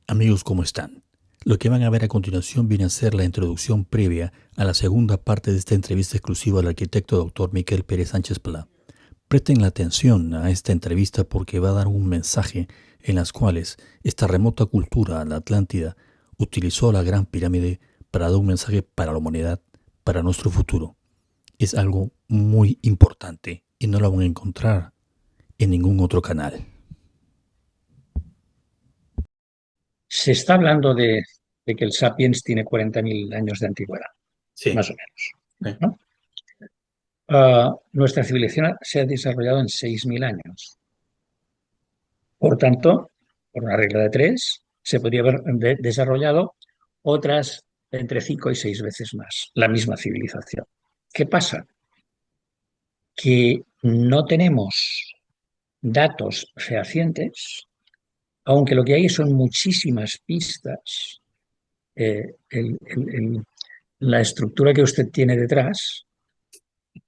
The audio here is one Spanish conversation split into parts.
Amigos, ¿cómo están? Lo que van a ver a continuación viene a ser la introducción previa a la segunda parte de esta entrevista exclusiva al arquitecto Dr. Miquel Pérez Sánchez Pla. Presten la atención a esta entrevista porque va a dar un mensaje en las cuales esta remota cultura, la Atlántida, utilizó la Gran Pirámide para dar un mensaje para la humanidad, para nuestro futuro. Es algo muy importante y no lo van a encontrar en ningún otro canal. Se está hablando de que el Sapiens tiene 40.000 años de antigüedad, Sí. más o menos, ¿no? Nuestra civilización se ha desarrollado en 6.000 años. Por tanto, por una regla de 3, se podría haber desarrollado otras entre 5 y 6 veces más, la misma civilización. ¿Qué pasa? Que no tenemos datos fehacientes, aunque lo que hay son muchísimas pistas. La estructura que usted tiene detrás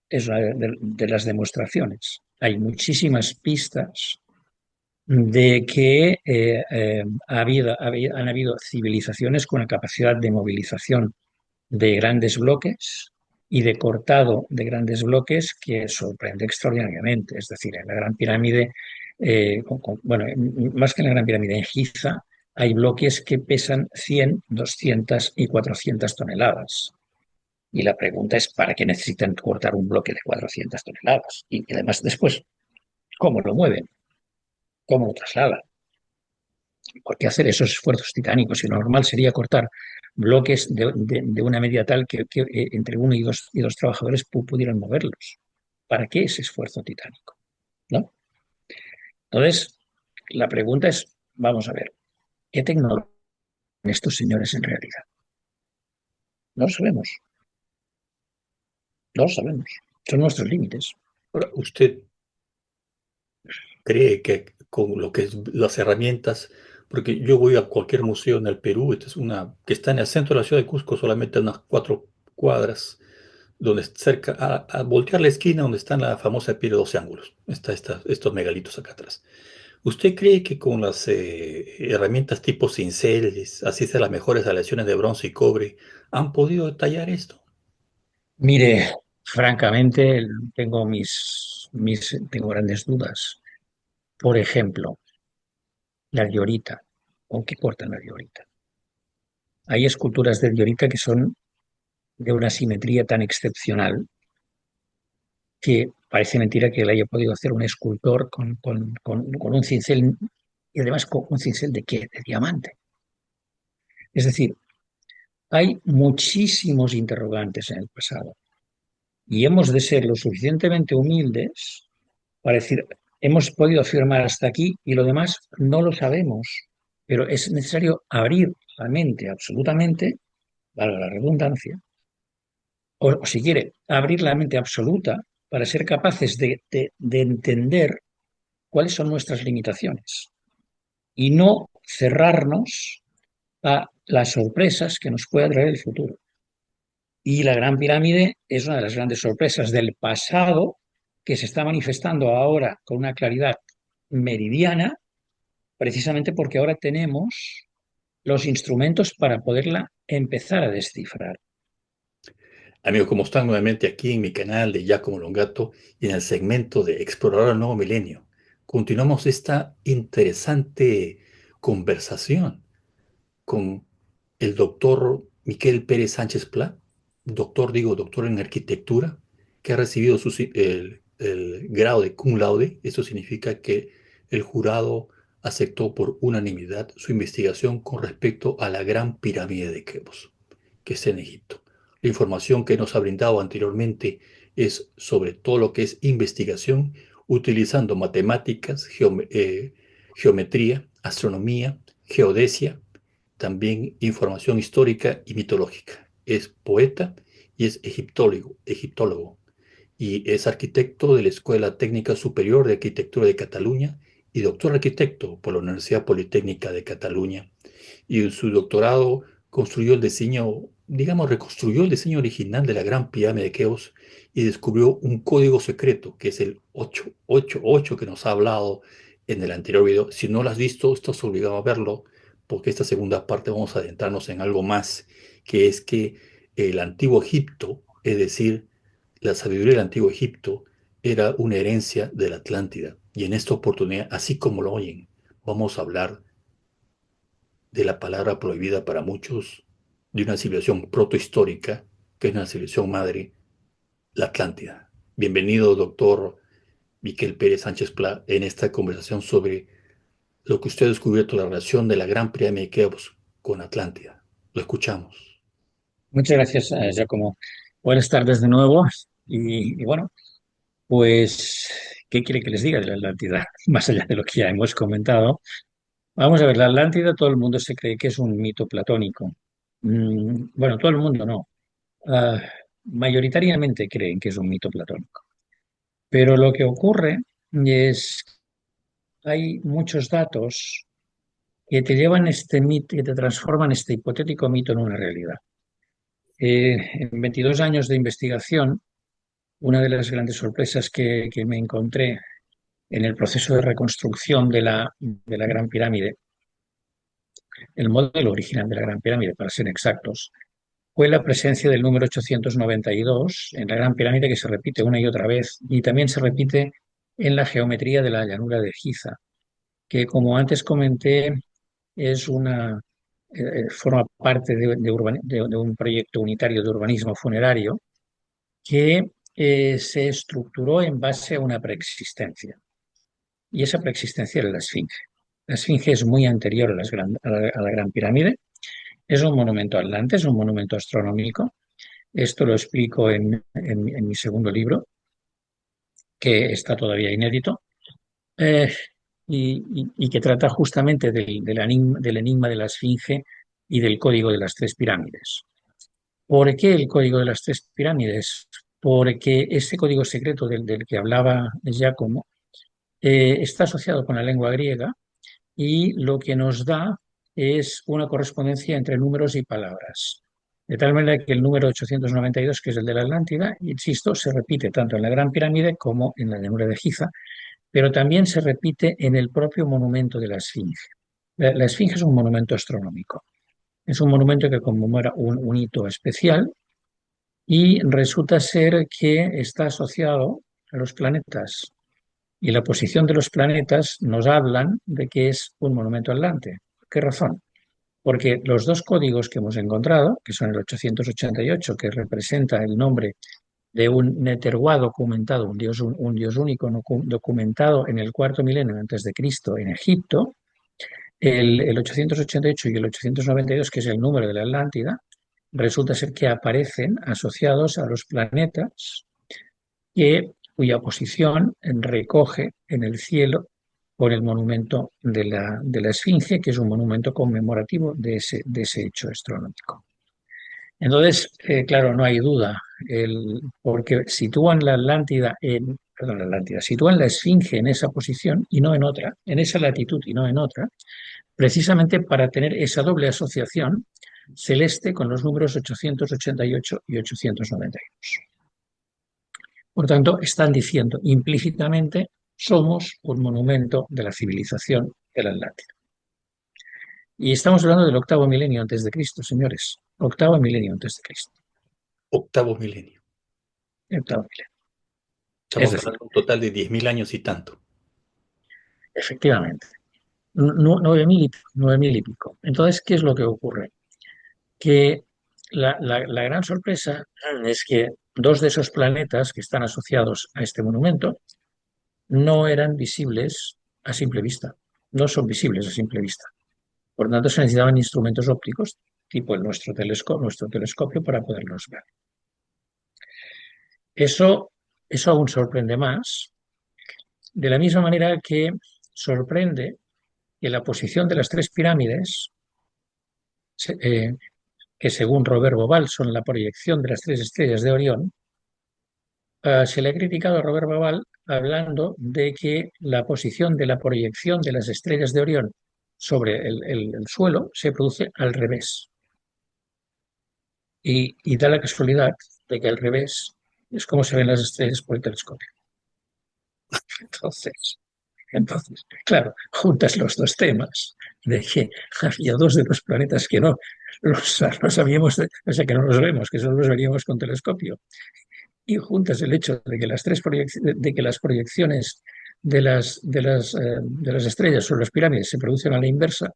es una de las demostraciones. Hay muchísimas pistas de que han habido civilizaciones con la capacidad de movilización de grandes bloques y de cortado de grandes bloques que sorprende extraordinariamente. Es decir, en la Gran Pirámide, bueno, más que en la Gran Pirámide, en Giza, hay bloques que pesan 100, 200 y 400 toneladas. Y la pregunta es, ¿para qué necesitan cortar un bloque de 400 toneladas? Y además después, ¿cómo lo mueven? ¿Cómo lo trasladan? ¿Por qué hacer esos esfuerzos titánicos? Y lo normal sería cortar bloques de una media tal que entre uno y dos trabajadores pudieran moverlos. ¿Para qué ese esfuerzo titánico? ¿No? Entonces, la pregunta es, vamos a ver, ¿qué tecnología tienen estos señores en realidad? No lo sabemos. No lo sabemos. Son nuestros límites. Ahora, ¿usted cree que con lo que es las herramientas, porque yo voy a cualquier museo en el Perú, esta es una que está en el centro de la ciudad de Cusco, solamente a unas 4 cuadras, donde cerca, a voltear la esquina donde está la famosa piedra de 12 ángulos, estos megalitos acá atrás. ¿Usted cree que con las herramientas tipo cinceles, así sea las mejores aleaciones de bronce y cobre, han podido detallar esto? Mire, francamente, tengo grandes dudas. Por ejemplo, la diorita. ¿Con qué cortan la diorita? Hay esculturas de diorita que son de una simetría tan excepcional que parece mentira que la haya podido hacer un escultor con un cincel, y además con un cincel de qué, de diamante. Es decir, hay muchísimos interrogantes en el pasado y hemos de ser lo suficientemente humildes para decir, hemos podido afirmar hasta aquí y lo demás no lo sabemos, pero es necesario abrir la mente absolutamente, valga la redundancia, o si quiere, abrir la mente absoluta para ser capaces de entender cuáles son nuestras limitaciones y no cerrarnos a las sorpresas que nos puede traer el futuro. Y la Gran Pirámide es una de las grandes sorpresas del pasado que se está manifestando ahora con una claridad meridiana, precisamente porque ahora tenemos los instrumentos para poderla empezar a descifrar. Amigos, ¿cómo están? Nuevamente aquí en mi canal de Giacomo Longato y en el segmento de Explorar el Nuevo Milenio. Continuamos esta interesante conversación con el doctor Miquel Pérez Sánchez Pla, doctor en arquitectura, que ha recibido el grado de cum laude. Esto significa que el jurado aceptó por unanimidad su investigación con respecto a la Gran Pirámide de Keops, que está en Egipto. La información que nos ha brindado anteriormente es sobre todo lo que es investigación utilizando matemáticas, geometría, astronomía, geodesia, también información histórica y mitológica. Es poeta y es egiptólogo y es arquitecto de la Escuela Técnica Superior de Arquitectura de Cataluña y doctor arquitecto por la Universidad Politécnica de Cataluña. Y en su doctorado construyó el diseño digamos, reconstruyó el diseño original de la Gran Pirámide de Keops y descubrió un código secreto, que es el 888 que nos ha hablado en el anterior video. Si no lo has visto, estás obligado a verlo, porque esta segunda parte vamos a adentrarnos en algo más, que es que el antiguo Egipto, es decir, la sabiduría del antiguo Egipto, era una herencia de la Atlántida. Y en esta oportunidad, así como lo oyen, vamos a hablar de la palabra prohibida para muchos, de una civilización protohistórica, que es una civilización madre, la Atlántida. Bienvenido, doctor Miquel Pérez Sánchez Pla, en esta conversación sobre lo que usted ha descubierto, la relación de la Gran Pirámide de Keops con Atlántida. Lo escuchamos. Muchas gracias, Giacomo. Buenas tardes de nuevo. Y bueno, pues, ¿qué quiere que les diga de la Atlántida? Más allá de lo que ya hemos comentado. Vamos a ver, la Atlántida todo el mundo se cree que es un mito platónico. Bueno, todo el mundo no. Ah, mayoritariamente creen que es un mito platónico. Pero lo que ocurre es hay muchos datos que te llevan este mito, que te transforman este hipotético mito en una realidad. En 22 años de investigación, una de las grandes sorpresas que me encontré en el proceso de reconstrucción de la Gran Pirámide, el modelo original de la Gran Pirámide, para ser exactos, fue la presencia del número 892 en la Gran Pirámide, que se repite una y otra vez, y también se repite en la geometría de la llanura de Giza, que, como antes comenté, es forma parte de un proyecto unitario de urbanismo funerario que se estructuró en base a una preexistencia. Y esa preexistencia era la Esfinge. La Esfinge es muy anterior a la Gran Pirámide. Es un monumento atlante, es un monumento astronómico. Esto lo explico en mi segundo libro, que está todavía inédito, eh, y que trata justamente del enigma de la Esfinge y del código de las tres pirámides. ¿Por qué el código de las tres pirámides? Porque ese código secreto del que hablaba Giacomo está asociado con la lengua griega y lo que nos da es una correspondencia entre números y palabras. De tal manera que el número 892, que es el de la Atlántida, insisto, se repite tanto en la Gran Pirámide como en la llanura de Giza, pero también se repite en el propio monumento de la Esfinge. La Esfinge es un monumento astronómico. Es un monumento que conmemora un hito especial y resulta ser que está asociado a los planetas. Y la posición de los planetas nos hablan de que es un monumento atlante. ¿Qué razón? Porque los dos códigos que hemos encontrado, que son el 888, que representa el nombre de un Neterwa documentado, un dios único documentado en el cuarto milenio antes de Cristo en Egipto, el 888 y el 892, que es el número de la Atlántida, resulta ser que aparecen asociados a los planetas cuya posición recoge en el cielo por el monumento de la Esfinge, que es un monumento conmemorativo de ese hecho astronómico. Entonces, claro, no hay duda, porque sitúan la Atlántida perdón, la Atlántida, sitúan la Esfinge en esa posición y no en otra, en esa latitud y no en otra, precisamente para tener esa doble asociación celeste con los números 888 y 892. Por tanto, están diciendo implícitamente, somos un monumento de la civilización del Atlántico. Y estamos hablando del octavo milenio antes de Cristo, señores. Octavo milenio antes de Cristo. Octavo milenio. Octavo milenio. Es Estamos decir, hablando de un total de 10.000 años y tanto. efectivamente, 9.000 y pico. Entonces, ¿qué es lo que ocurre? Que la gran sorpresa es que dos de esos planetas que están asociados a este monumento no eran visibles a simple vista. No son visibles a simple vista. Por tanto, se necesitaban instrumentos ópticos, tipo nuestro telescopio, para poderlos ver. Eso aún sorprende más, de la misma manera que sorprende que la posición de las tres pirámides, que según Robert Bauval son la proyección de las tres estrellas de Orión, se le ha criticado a Robert Bauval hablando de que la posición de la proyección de las estrellas de Orión sobre el suelo se produce al revés. y da la casualidad de que al revés es como se ven las estrellas por el telescopio. Entonces, claro, juntas los dos temas de que había dos de los planetas que no sabíamos, o sea, que no los vemos, que solo los veríamos con telescopio, y juntas el hecho de que de que las proyecciones de las estrellas sobre las pirámides se producen a la inversa,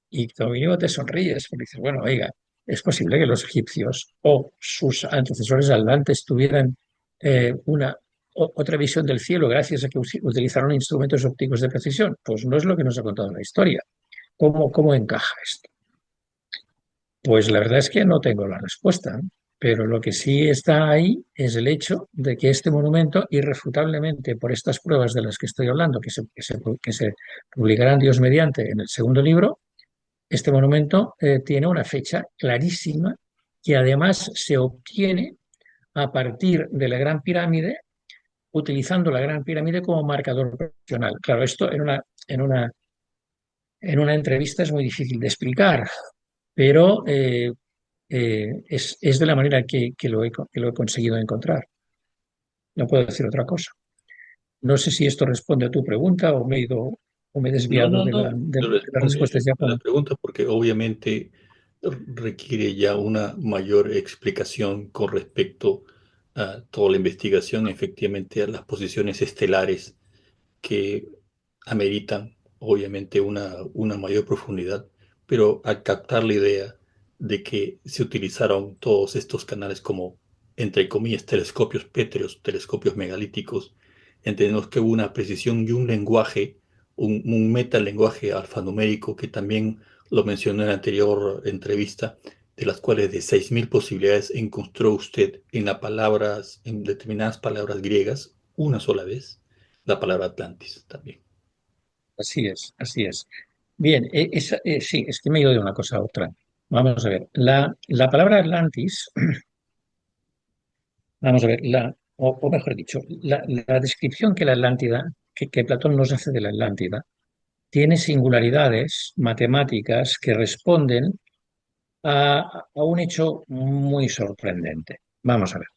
y como mínimo te sonríes, porque dices, bueno, oiga, es posible que los egipcios o sus antecesores antes tuvieran otra visión del cielo gracias a que utilizaron instrumentos ópticos de precisión. Pues no es lo que nos ha contado la historia. ¿Cómo encaja esto? Pues la verdad es que no tengo la respuesta, pero lo que sí está ahí es el hecho de que este monumento, irrefutablemente por estas pruebas de las que estoy hablando, que se publicarán Dios mediante en el segundo libro, este monumento tiene una fecha clarísima que además se obtiene a partir de la Gran Pirámide, utilizando la Gran Pirámide como marcador profesional. Claro, esto en una entrevista es muy difícil de explicar, pero es de la manera que lo he conseguido encontrar. No puedo decir otra cosa. No sé si esto responde a tu pregunta o me he No, desviado no, no, de te las respuestas responde ya. a la pregunta porque obviamente requiere ya una mayor explicación con respecto a toda la investigación, efectivamente a las posiciones estelares que ameritan obviamente una mayor profundidad, pero al captar la idea de que se utilizaron todos estos canales como, entre comillas, telescopios pétreos, telescopios megalíticos, entendemos que hubo una precisión y un lenguaje, un metalenguaje alfanumérico que también lo mencioné en la anterior entrevista, de las cuales de 6.000 posibilidades encontró usted en determinadas palabras griegas, una sola vez, la palabra Atlantis también. Así es, así es. Bien, sí, es que me he ido de una cosa a otra. Vamos a ver, la palabra Atlantis, vamos a ver, o mejor dicho, la descripción que la Atlántida, que Platón nos hace de la Atlántida, tiene singularidades matemáticas que responden a un hecho muy sorprendente. Vamos a ver.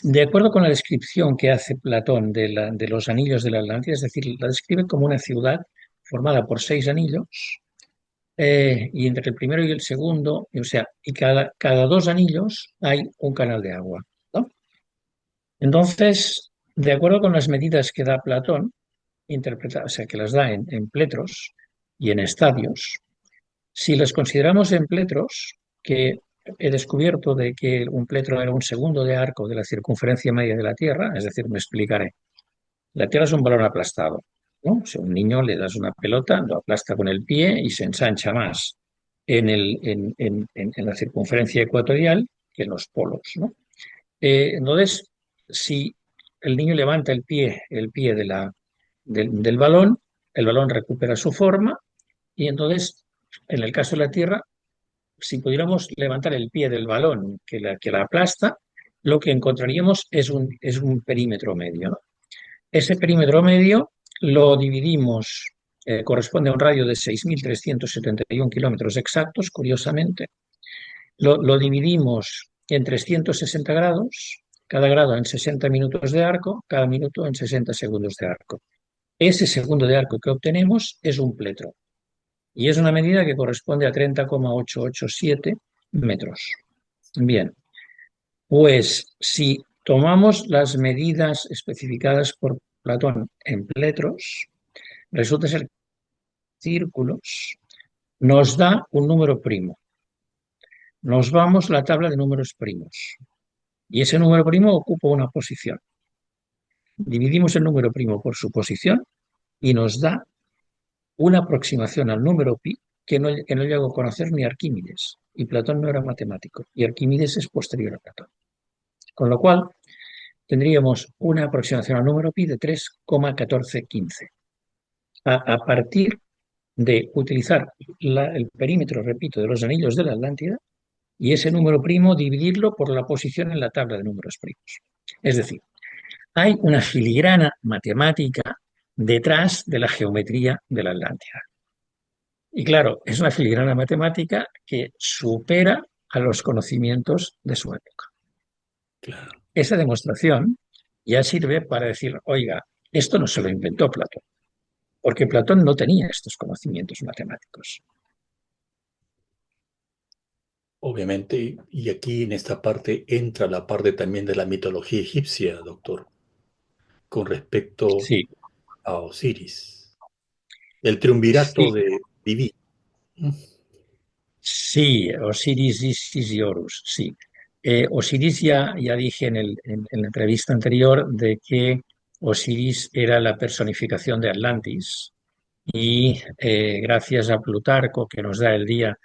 De acuerdo con la descripción que hace Platón de los anillos de la Atlántida, es decir, la describe como una ciudad formada por seis anillos, y entre el primero y el segundo, o sea, y cada dos anillos hay un canal de agua, ¿no? Entonces, de acuerdo con las medidas que da Platón, o sea, que las da en pletros y en estadios, si las consideramos en pletros, que he descubierto de que un pletro era un segundo de arco de la circunferencia media de la Tierra, es decir, me explicaré. La Tierra es un balón aplastado, ¿no? Si a un niño le das una pelota, lo aplasta con el pie y se ensancha más en la circunferencia ecuatorial que en los polos, ¿no? Entonces, si el niño levanta el pie del balón, el balón recupera su forma y entonces, en el caso de la Tierra, si pudiéramos levantar el pie del balón que la aplasta, lo que encontraríamos es un perímetro medio, ¿no? Ese perímetro medio lo dividimos, corresponde a un radio de 6.371 kilómetros exactos, curiosamente. Lo dividimos en 360 grados, cada grado en 60 minutos de arco, cada minuto en 60 segundos de arco. Ese segundo de arco que obtenemos es un pletro y es una medida que corresponde a 30,887 metros. Bien, pues si tomamos las medidas especificadas por Platón en pletros, resulta ser círculos, nos da un número primo. Nos vamos a la tabla de números primos y ese número primo ocupa una posición. Dividimos el número primo por su posición y nos da una aproximación al número pi que no llegó a conocer ni Arquímedes. Y Platón no era matemático y Arquímedes es posterior a Platón. Con lo cual, tendríamos una aproximación al número pi de 3,1415. A partir de utilizar el perímetro, repito, de los anillos de la Atlántida y ese número primo dividirlo por la posición en la tabla de números primos. Es decir, hay una filigrana matemática detrás de la geometría de la Atlántida. Y claro, es una filigrana matemática que supera a los conocimientos de su época. claro. Esa demostración ya sirve para decir, oiga, esto no se lo inventó Platón, porque Platón no tenía estos conocimientos matemáticos. Obviamente, y aquí en esta parte entra la parte también de la mitología egipcia, doctor, con respecto Sí, a Osiris, el triunvirato sí, de Diví. sí, Osiris, Isis y Horus, sí. Osiris ya dije en la entrevista anterior de que Osiris era la personificación de Atlantis y gracias a Plutarco que nos da el día,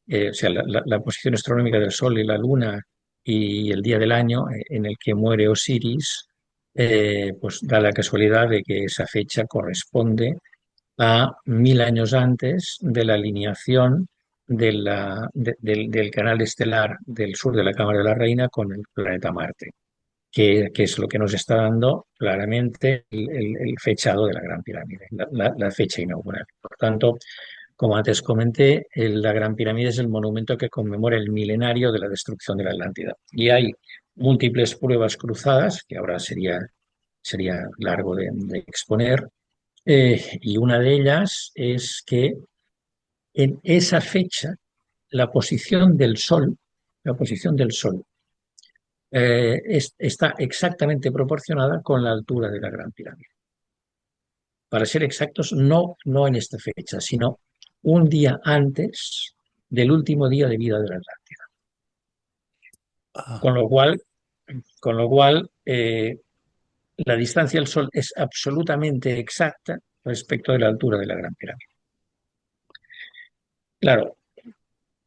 o sea, la posición astronómica del Sol y la Luna y el día del año en el que muere Osiris, pues da la casualidad de que esa fecha corresponde a 1000 años antes de la alineación del canal estelar del sur de la Cámara de la Reina con el planeta Marte, que es lo que nos está dando claramente el fechado de la Gran Pirámide, la fecha inaugural. Por tanto, como antes comenté, la Gran Pirámide es el monumento que conmemora el milenario de la destrucción de la Atlántida. Y hay múltiples pruebas cruzadas, que ahora sería largo de exponer, y una de ellas es que en esa fecha la posición del Sol, la posición del Sol está exactamente proporcionada con la altura de la Gran Pirámide. Para ser exactos, no en esta fecha, sino un día antes del último día de vida de la Atlántida. Ah, Con lo cual, con lo cual, la distancia al Sol es absolutamente exacta respecto de la altura de la Gran Pirámide. Claro,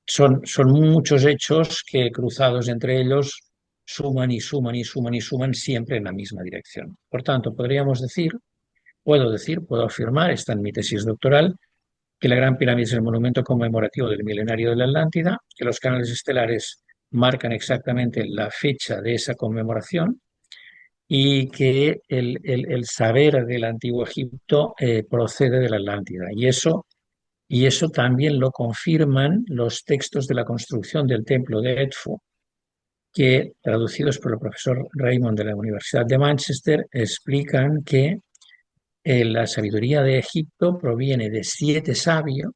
son muchos hechos que cruzados entre ellos suman y suman y suman y suman siempre en la misma dirección. Por tanto, puedo afirmar, está en mi tesis doctoral, que la Gran Pirámide es el monumento conmemorativo del milenario de la Atlántida, que los canales estelares marcan exactamente la fecha de esa conmemoración y que el saber del antiguo Egipto procede de la Atlántida. Y eso también lo confirman los textos de la construcción del templo de Edfu, que, traducidos por el profesor Raymond de la Universidad de Manchester, explican que la sabiduría de Egipto proviene de 7 sabios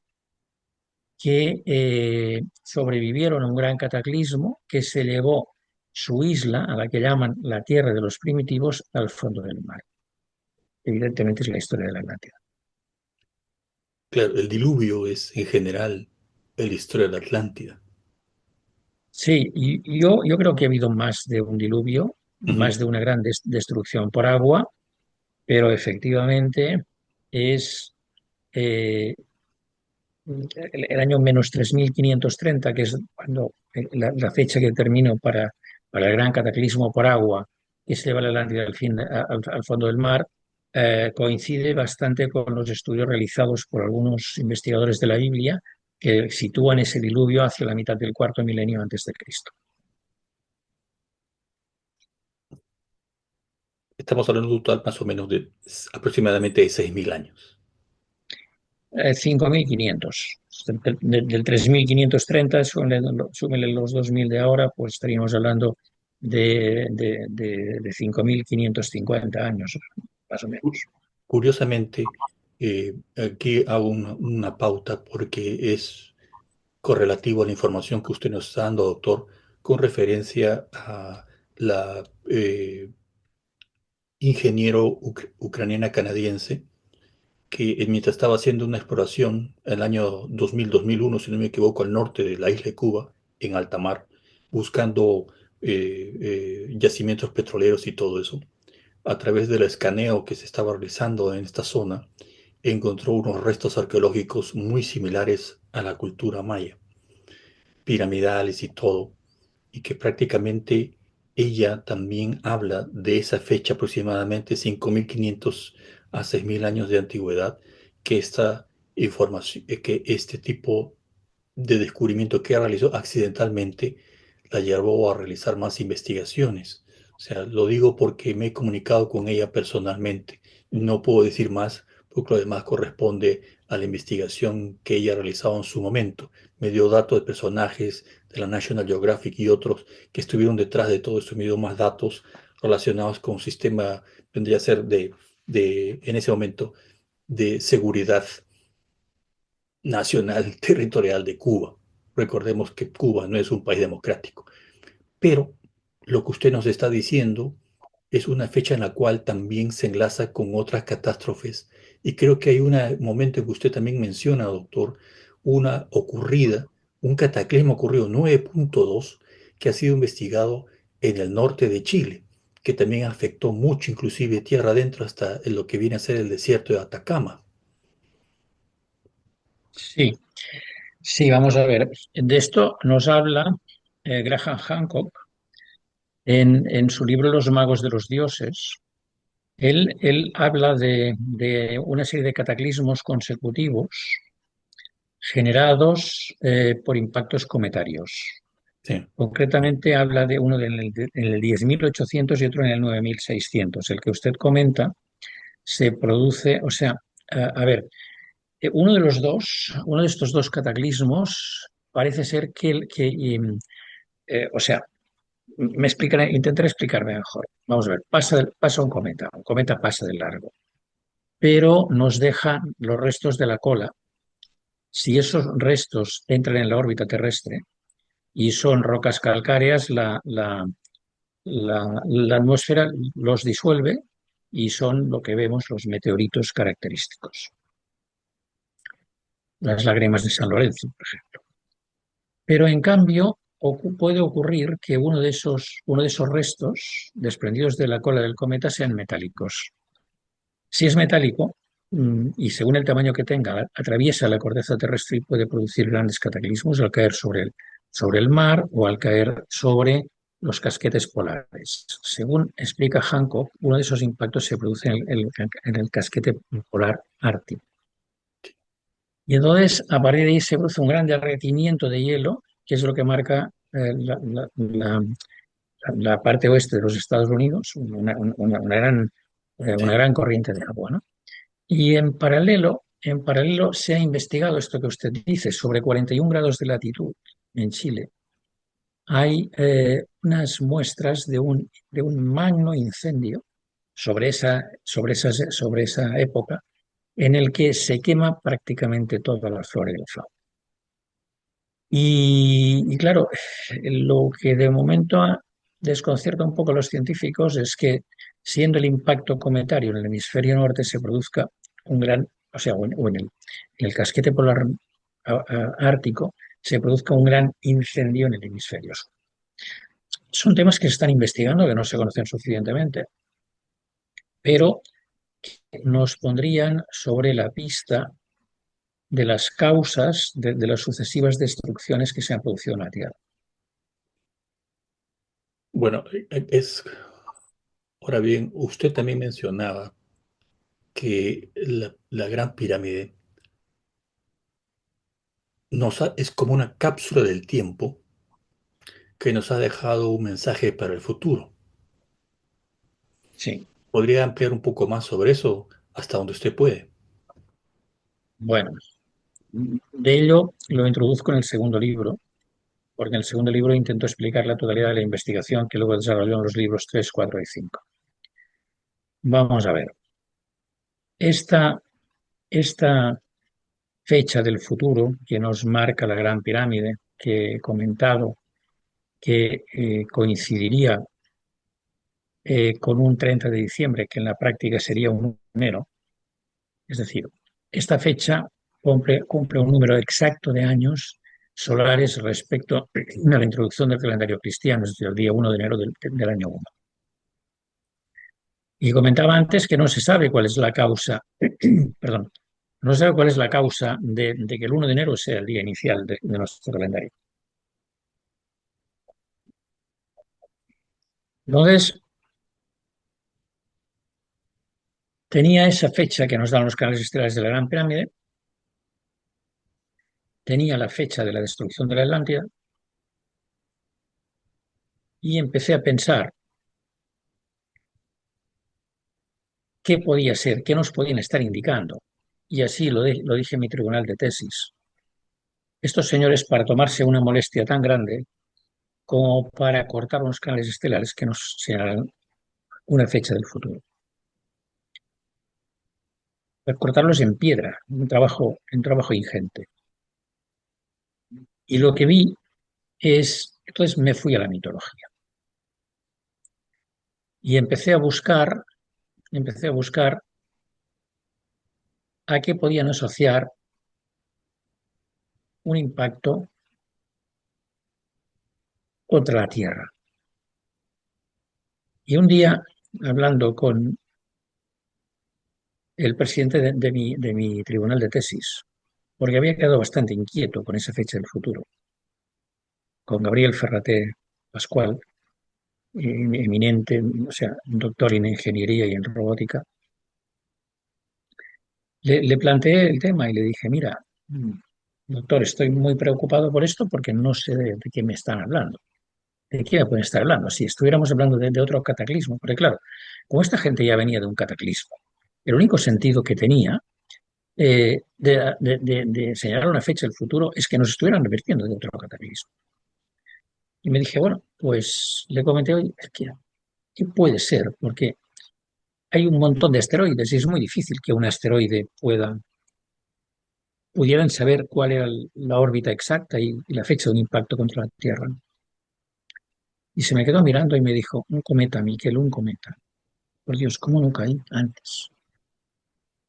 que sobrevivieron a un gran cataclismo que se llevó su isla, a la que llaman la tierra de los primitivos, al fondo del mar. Evidentemente es la historia de la Atlántida. claro, el diluvio es en general la historia de la Atlántida. Sí, y yo creo que ha habido más de un diluvio, Ujú. más de una gran destrucción por agua, pero efectivamente es el año menos 3530, que es cuando la fecha que terminó para el gran cataclismo por agua que se lleva la Atlántida al fondo del mar, coincide bastante con los estudios realizados por algunos investigadores de la Biblia que sitúan ese diluvio hacia la mitad del cuarto milenio antes de Cristo. Estamos hablando de un total más o menos de aproximadamente de 6.000 años. 5.500. Del 3.530, súmele los 2.000 de ahora, pues estaríamos hablando de 5.550 años, más o Cu- menos. Curiosamente, aquí hago una pauta porque es correlativo a la información que usted nos está dando, doctor, con referencia a la ingeniero ucraniana canadiense que mientras estaba haciendo una exploración en el año 2000-2001, si no me equivoco, al norte de la isla de Cuba, en alta mar, buscando yacimientos petroleros y todo eso, a través del escaneo que se estaba realizando en esta zona, encontró unos restos arqueológicos muy similares a la cultura maya, piramidales y todo, y que prácticamente ella también habla de esa fecha, aproximadamente 5.500 a 6.000 años de antigüedad, que esta información, que este tipo de descubrimiento que realizó accidentalmente la llevó a realizar más investigaciones. O sea, lo digo porque me he comunicado con ella personalmente. No puedo decir más porque lo demás corresponde a la investigación que ella realizaba en su momento. Me dio datos de personajes de la National Geographic y otros que estuvieron detrás de todo esto. Me dio más datos relacionados con un sistema, vendría a ser en ese momento, de seguridad nacional territorial de Cuba. Recordemos que Cuba no es un país democrático. Pero lo que usted nos está diciendo es una fecha en la cual también se enlaza con otras catástrofes. Y creo que hay un momento que usted también menciona, doctor, una ocurrida, un cataclismo ocurrido 9.2 que ha sido investigado en el norte de Chile, que también afectó mucho, inclusive tierra adentro, hasta en lo que viene a ser el desierto de Atacama. Sí, sí, vamos a ver. De esto nos habla Graham Hancock en su libro Los magos de los dioses. Él habla de una serie de cataclismos consecutivos generados por impactos cometarios. Sí, Concretamente habla de uno en el 10.800 y otro en el 9.600. El que usted comenta se produce, o sea, a ver, uno de estos dos cataclismos parece ser o sea, intentaré explicarme mejor. Vamos a ver, pasa un cometa pasa de largo, pero nos deja los restos de la cola. Si esos restos entran en la órbita terrestre y son rocas calcáreas, la atmósfera los disuelve y son lo que vemos los meteoritos característicos, las lágrimas de San Lorenzo, por ejemplo. Pero en cambio, puede ocurrir que uno de esos restos desprendidos de la cola del cometa sean metálicos. Si es metálico, y según el tamaño que tenga, atraviesa la corteza terrestre y puede producir grandes cataclismos al caer sobre el mar o al caer sobre los casquetes polares. Según explica Hancock, uno de esos impactos se produce en el casquete polar ártico. Y entonces, a partir de ahí se produce un gran derretimiento de hielo, que es lo que marca la parte oeste de los Estados Unidos, una sí. gran corriente de agua, ¿no? Y en paralelo se ha investigado esto que usted dice, sobre 41 grados de latitud en Chile. Hay unas muestras de un magno incendio sobre esa época en el que se quema prácticamente toda la flora y la fauna. Y claro, lo que de momento desconcierta un poco a los científicos es que siendo el impacto cometario en el hemisferio norte se produzca un gran, o sea, o en el casquete polar ártico se produzca un gran incendio en el hemisferio sur. Son temas que se están investigando, que no se conocen suficientemente, pero nos pondrían sobre la pista de las causas de las sucesivas destrucciones que se han producido en la Tierra. Bueno, ahora bien, usted también mencionaba que la Gran Pirámide es como una cápsula del tiempo que nos ha dejado un mensaje para el futuro. Sí. ¿Podría ampliar un poco más sobre eso hasta donde usted puede? Bueno, de ello lo introduzco en el segundo libro, porque en el segundo libro intento explicar la totalidad de la investigación que luego desarrolló en los libros 3, 4 y 5. Vamos a ver. Esta, esta fecha del futuro que nos marca la Gran Pirámide, que he comentado que coincidiría con un 30 de diciembre, que en la práctica sería un enero, es decir, esta fecha cumple un número exacto de años solares respecto a la introducción del calendario cristiano, es decir, el día 1 de enero del año 1. Y comentaba antes que no se sabe cuál es la causa, perdón, no se sabe cuál es la causa de que el 1 de enero sea el día inicial de nuestro calendario. Entonces, tenía esa fecha que nos dan los canales estelares de la Gran Pirámide, tenía la fecha de la destrucción de la Atlántida y empecé a pensar qué podía ser, qué nos podían estar indicando. y así lo dije en mi tribunal de tesis. Estos señores, para tomarse una molestia tan grande como para cortar unos canales estelares que nos señalan una fecha del futuro. Para cortarlos en piedra, un trabajo ingente. Y lo que vi entonces me fui a la mitología y empecé a buscar a qué podían asociar un impacto contra la Tierra. Y un día, hablando con el presidente de mi tribunal de tesis, porque había quedado bastante inquieto con esa fecha del futuro, con Gabriel Ferraté Pascual, eminente, o sea, doctor en ingeniería y en robótica, le planteé el tema y le dije, mira, doctor, estoy muy preocupado por esto porque no sé de qué me están hablando. ¿De qué me pueden estar hablando? Si estuviéramos hablando de otro cataclismo, porque claro, como esta gente ya venía de un cataclismo, el único sentido que tenía de señalar una fecha del futuro es que nos estuvieran revirtiendo de otro cataclismo. Y me dije, bueno, pues le comenté, oye, ¿qué puede ser? Porque hay un montón de asteroides y es muy difícil que un asteroide pudieran saber cuál era la órbita exacta y la fecha de un impacto contra la Tierra. Y se me quedó mirando y me dijo, un cometa, Miquel, un cometa. Por Dios, ¿cómo no caí antes?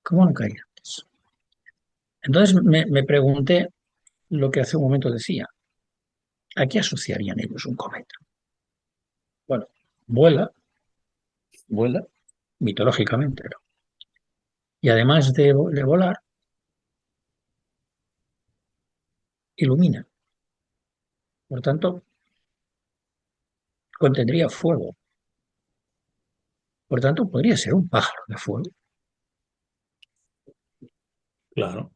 ¿Cómo no caí antes? Entonces me pregunté lo que hace un momento decía, ¿a qué asociarían ellos un cometa? Bueno, vuela, vuela, mitológicamente, ¿no? Y además de volar, ilumina. Por tanto, contendría fuego. Por tanto, podría ser un pájaro de fuego. Claro,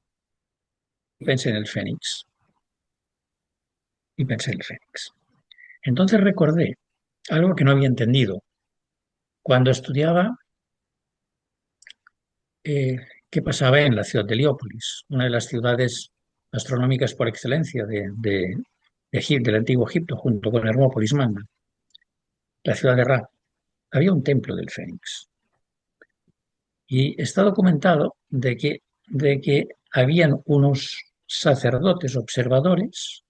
Pensé en el Fénix y pensé en el Fénix. Entonces recordé algo que no había entendido cuando estudiaba eh, qué pasaba en la ciudad de Heliópolis, una de las ciudades astronómicas por excelencia del antiguo Egipto, junto con Hermópolis Magna, la ciudad de Ra. Había un templo del Fénix. Y está documentado de que habían unos sacerdotes observadores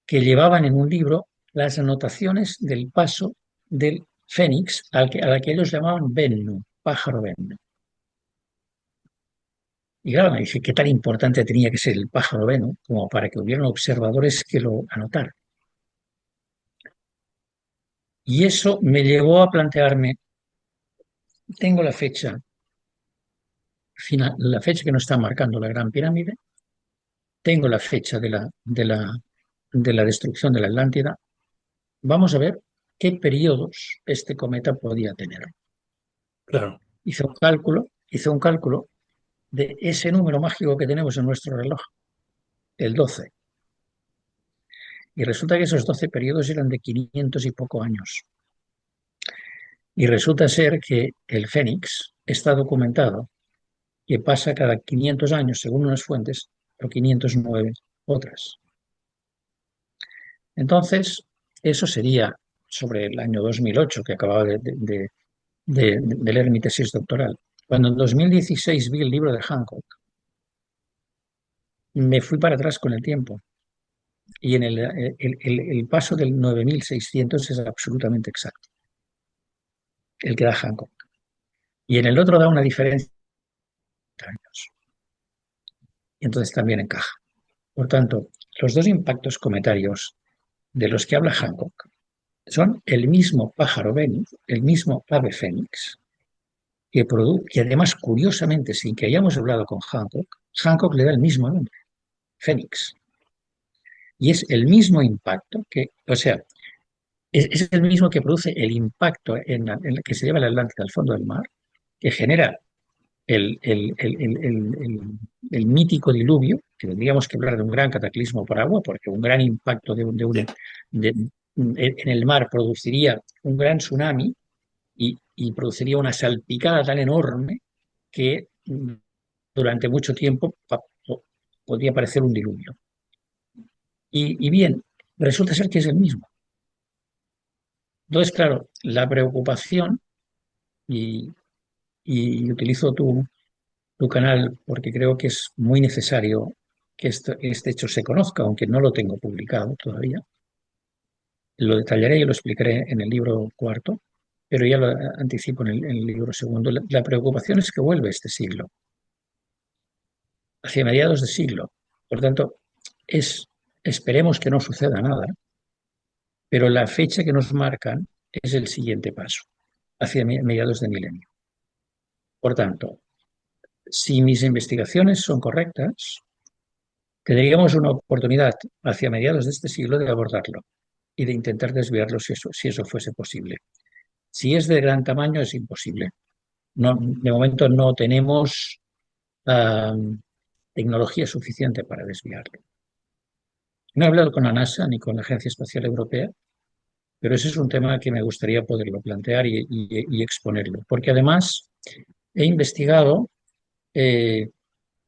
que llevaban en un libro las anotaciones del paso del Fénix, a la que ellos llamaban Bennu, pájaro Bennu. Y claro, me dije, ¿qué tan importante tenía que ser el pájaro Bennu como para que hubieran observadores que lo anotaran? Y eso me llevó a plantearme, tengo la fecha final, la fecha que nos está marcando la Gran Pirámide, tengo la fecha de la destrucción de la Atlántida. Vamos a ver qué periodos este cometa podía tener. claro. Hice un cálculo de ese número mágico que tenemos en nuestro reloj, el 12. Y resulta que esos 12 periodos eran de 500 y poco años. Y resulta ser que el Fénix está documentado que pasa cada 500 años, según unas fuentes, por 509 otras. Entonces, eso sería sobre el año 2008, que acababa de leer mi tesis doctoral. Cuando en 2016 vi el libro de Hancock, me fui para atrás con el tiempo y en el paso del 9600 es absolutamente exacto, el que da Hancock. Y en el otro da una diferencia de años. Y entonces también encaja. Por tanto, los dos impactos cometarios de los que habla Hancock son el mismo pájaro Venus, el mismo ave fénix, que además, curiosamente, sin que hayamos hablado con Hancock, Hancock le da el mismo nombre, Fénix. Y es el mismo impacto o sea, es el mismo que produce el impacto en la que se lleva la Atlántida al fondo del mar, que genera el, el, el, el, el, el mítico diluvio, que tendríamos que hablar de un gran cataclismo por agua, porque un gran impacto Sí, en el mar produciría un gran tsunami y produciría una salpicada tan enorme que durante mucho tiempo podría parecer un diluvio. Y bien, resulta ser que es el mismo. Entonces, claro, la preocupación, y, y utilizo tu canal porque creo que es muy necesario que este hecho se conozca, aunque no lo tengo publicado todavía. Lo detallaré y lo explicaré en el libro cuarto, pero ya lo anticipo en el libro segundo. La preocupación es que vuelve este siglo, hacia mediados de siglo. Por tanto, esperemos que no suceda nada, pero la fecha que nos marcan es el siguiente paso, hacia mediados de milenio. Por tanto, si mis investigaciones son correctas, tendríamos una oportunidad hacia mediados de este siglo de abordarlo y de intentar desviarlo si eso fuese posible. Si es de gran tamaño, es imposible. No, de momento no tenemos tecnología suficiente para desviarlo. No he hablado con la NASA ni con la Agencia Espacial Europea, pero ese es un tema que me gustaría poderlo plantear y exponerlo, porque además he investigado eh,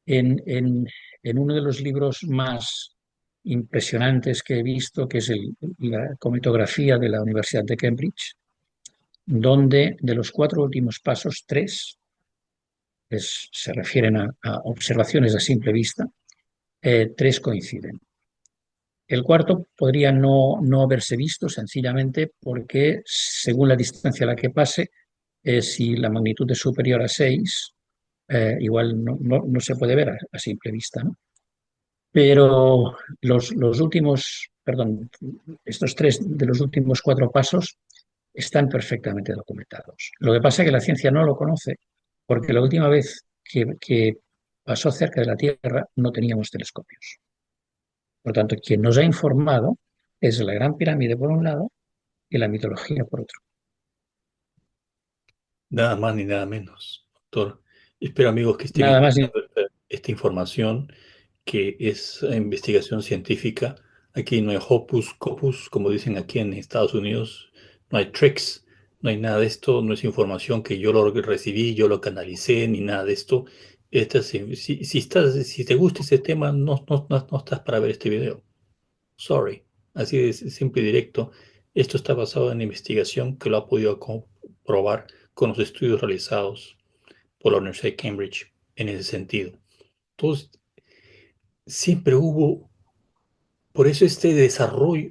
en, en- en uno de los libros más impresionantes que he visto, que es la cometografía de la Universidad de Cambridge, donde de los cuatro últimos pasos, tres se refieren a observaciones a simple vista, tres coinciden. El cuarto podría no haberse visto sencillamente porque, según la distancia a la que pase, si la magnitud es superior a 6, igual no se puede ver a simple vista, ¿no? Pero los últimos, perdón, estos tres de los últimos cuatro pasos están perfectamente documentados. Lo que pasa es que la ciencia no lo conoce porque la última vez que pasó cerca de la Tierra no teníamos telescopios. Por tanto, quien nos ha informado es la Gran Pirámide por un lado y la mitología por otro. Nada más ni nada menos, doctor. Espero, amigos, que estén Nada más. escuchando esta información, que es investigación científica. Aquí no hay hocus copus, como dicen aquí en Estados Unidos. No hay tricks, no hay nada de esto. No es información que yo lo recibí, yo lo canalicé, ni nada de esto. Si te gusta ese tema, no estás para ver este video. Sorry. Así de simple y directo. Esto está basado en investigación que lo ha podido comprobar con los estudios realizados por la Universidad de Cambridge en ese sentido. Entonces, siempre hubo, por eso este desarrollo,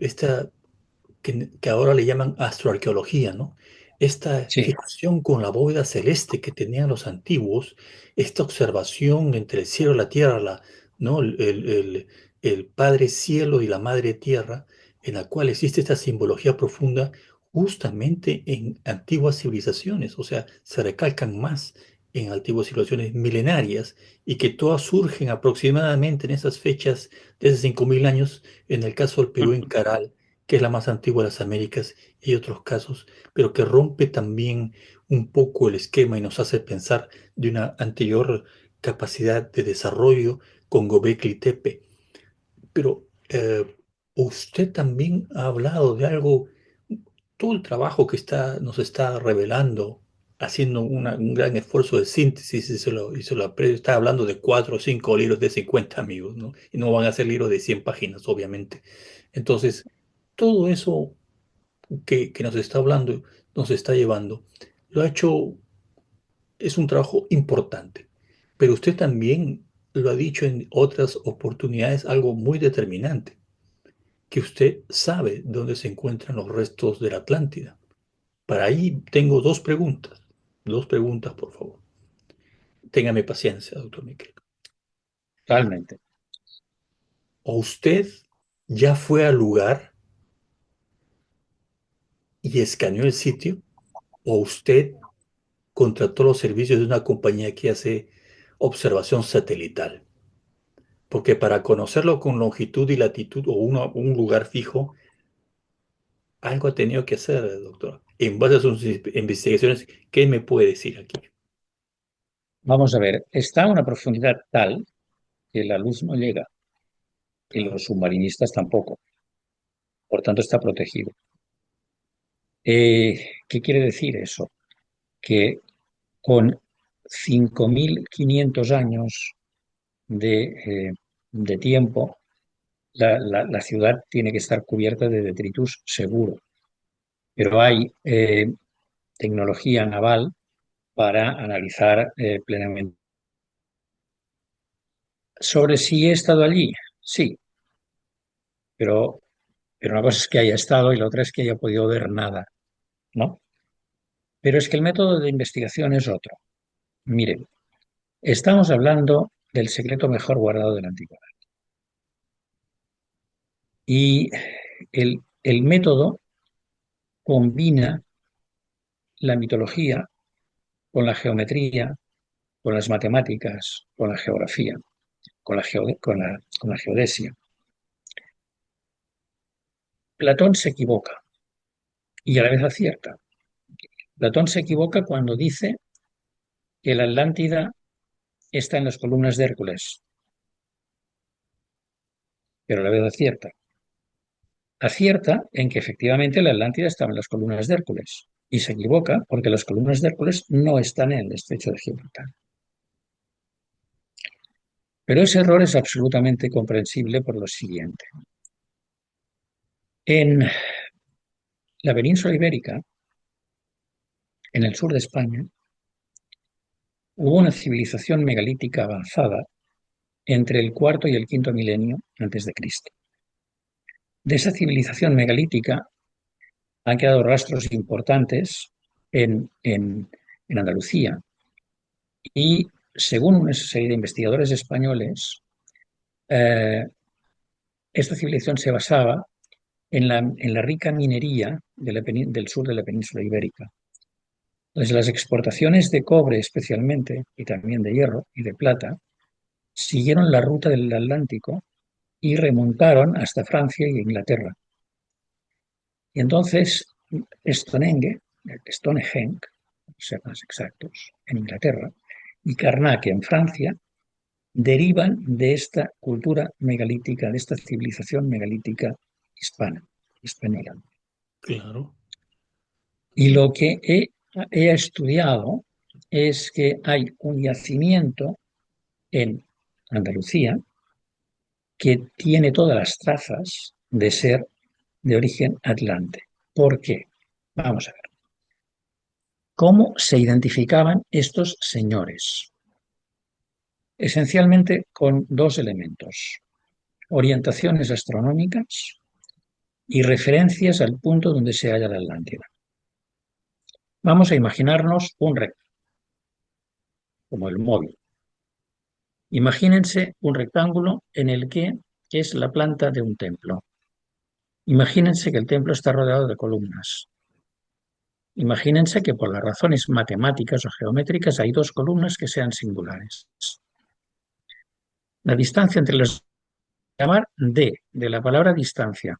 que ahora le llaman astroarqueología, ¿no? Esta Sí. fijación con la bóveda celeste que tenían los antiguos, esta observación entre el cielo y la tierra, ¿no? El Padre Cielo y la Madre Tierra, en la cual existe esta simbología profunda justamente en antiguas civilizaciones, o sea, se recalcan más en antiguas civilizaciones milenarias y que todas surgen aproximadamente en esas fechas de hace 5.000 años, en el caso del Perú en Caral, que es la más antigua de las Américas, y otros casos, pero que rompe también un poco el esquema y nos hace pensar de una anterior capacidad de desarrollo con Gobekli Tepe. Pero usted también ha hablado de algo, todo el trabajo que nos está revelando, haciendo un gran esfuerzo de síntesis está hablando de 4 o 5 libros de 50 amigos, ¿no? Y no van a ser libros de 100 páginas, obviamente. Entonces, todo eso que nos está hablando, nos está llevando, lo ha hecho, es un trabajo importante, pero usted también lo ha dicho en otras oportunidades, algo muy determinante, que usted sabe dónde se encuentran los restos de la Atlántida. Para ahí tengo dos preguntas, por favor. Téngame paciencia, doctor Miquel. Totalmente. ¿O usted ya fue al lugar y escaneó el sitio? ¿O usted contrató los servicios de una compañía que hace observación satelital? Porque para conocerlo con longitud y latitud o un lugar fijo, algo ha tenido que hacer, doctor. En base a sus investigaciones, ¿qué me puede decir aquí? Vamos a ver, está a una profundidad tal que la luz no llega y los submarinistas tampoco. Por tanto, está protegido. ¿Qué quiere decir eso? Que con 5.500 años de tiempo, la ciudad tiene que estar cubierta de detritus seguro, pero hay tecnología naval para analizar plenamente. Sobre si he estado allí, sí, pero, pero una cosa es que haya estado y la otra es que haya podido ver nada, ¿no? Pero es que el método de investigación es otro. Miren, estamos hablando del secreto mejor guardado de la antigüedad. Y el método combina la mitología con la geometría, con las matemáticas, con la geografía, con la geodesia. Platón se equivoca y a la vez acierta. Platón se equivoca cuando dice que la Atlántida está en las columnas de Hércules, pero a la vez acierta. Acierta en que efectivamente la Atlántida estaba en las columnas de Hércules y se equivoca porque las columnas de Hércules no están en el estrecho de Gibraltar. Pero ese error es absolutamente comprensible por lo siguiente. En la península ibérica, en el sur de España, hubo una civilización megalítica avanzada entre el cuarto y el quinto milenio antes de Cristo. De esa civilización megalítica han quedado rastros importantes en Andalucía y, según una serie de investigadores españoles, eh, esta civilización se basaba en la rica minería del sur de la península ibérica. Pues las exportaciones de cobre especialmente, y también de hierro y de plata, siguieron la ruta del Atlántico y remontaron hasta Francia y Inglaterra. Y entonces Stonehenge, para ser más exactos, en Inglaterra, y Karnak en Francia, derivan de esta cultura megalítica, de esta civilización megalítica española. Claro. Y lo que he estudiado es que hay un yacimiento en Andalucía que tiene todas las trazas de ser de origen atlante. ¿Por qué? Vamos a ver. ¿Cómo se identificaban estos señores? Esencialmente con dos elementos: orientaciones astronómicas y referencias al punto donde se halla la Atlántida. Vamos a imaginarnos un rectángulo, como el móvil. Imagínense un rectángulo en el que es la planta de un templo. Imagínense que el templo está rodeado de columnas. Imagínense que por las razones matemáticas o geométricas hay dos columnas que sean singulares. La distancia entre las llamar de la palabra distancia.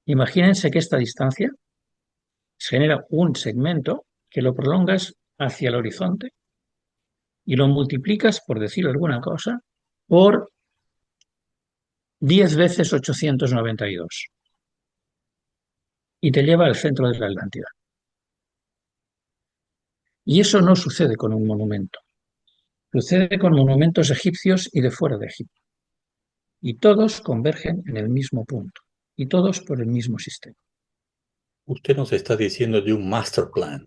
Imagínense que esta distancia genera un segmento que lo prolongas hacia el horizonte y lo multiplicas, por decir alguna cosa, por 10 veces 892 y te lleva al centro de la Atlántida. Y eso no sucede con un monumento. Sucede con monumentos egipcios y de fuera de Egipto. Y todos convergen en el mismo punto. Y todos por el mismo sistema. Usted nos está diciendo de un master plan,